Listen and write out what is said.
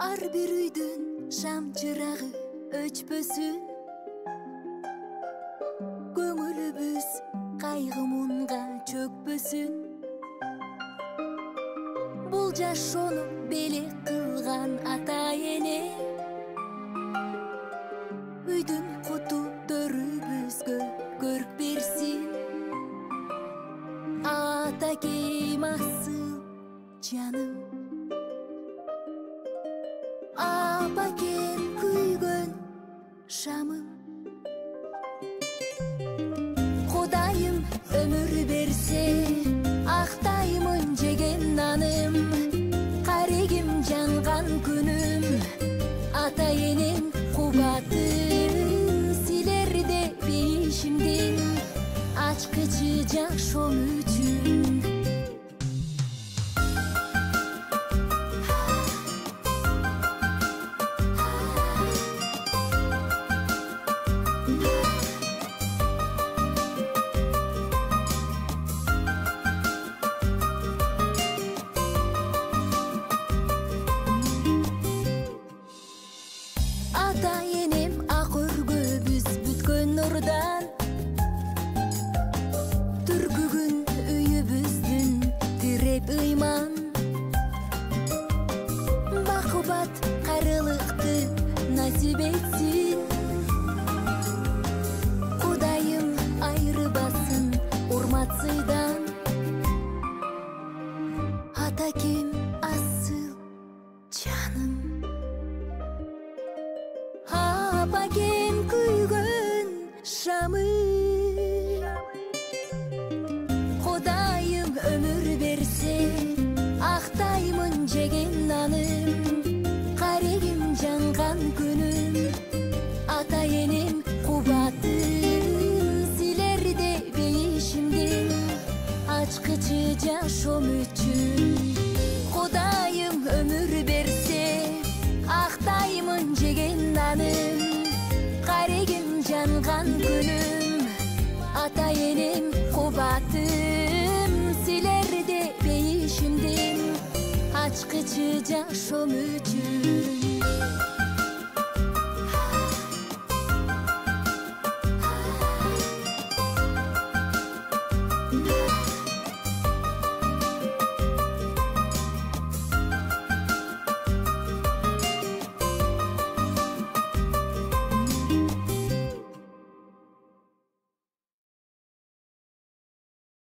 Ар бир үйдүн шам чырагы өчпөсүн, көңүлүбүз кайгы мунга чөкпөсүн. Бул жашоону белек кылган ата эне, үйдүн куту төрүбүзгө көрк берсин. Атакейим асыл жаным, апакем күйгөн шамым. Кудайым өмүр берсе, актаймын жеген наным. Карегим жанган күнүм, ата энем кубатын силерде бейишимдин ачкычы жашоом үчүн. Ата энем ак өргөбүз бүткөн нурдан, түркүгүн үйүбүздүн тиреп ыйман. Бакубат карылыкты насип этсин, Кудайым айрыбасын урмат-сыйдан. Атакем асыл жаным, апакем күйгөн шамым. Кудайым өмүр берсе, актаймын жеген наным. Карегим жанган күнүм, ата энем кубатын силерде бейишимдин ачкычы жашоом үчүн. Кудайым өмүр берсе, актаймын жеген наным. Карегим жанган күнүм, ата энем кубатын силерде бейишимдин ачкычы жашоом үчүн.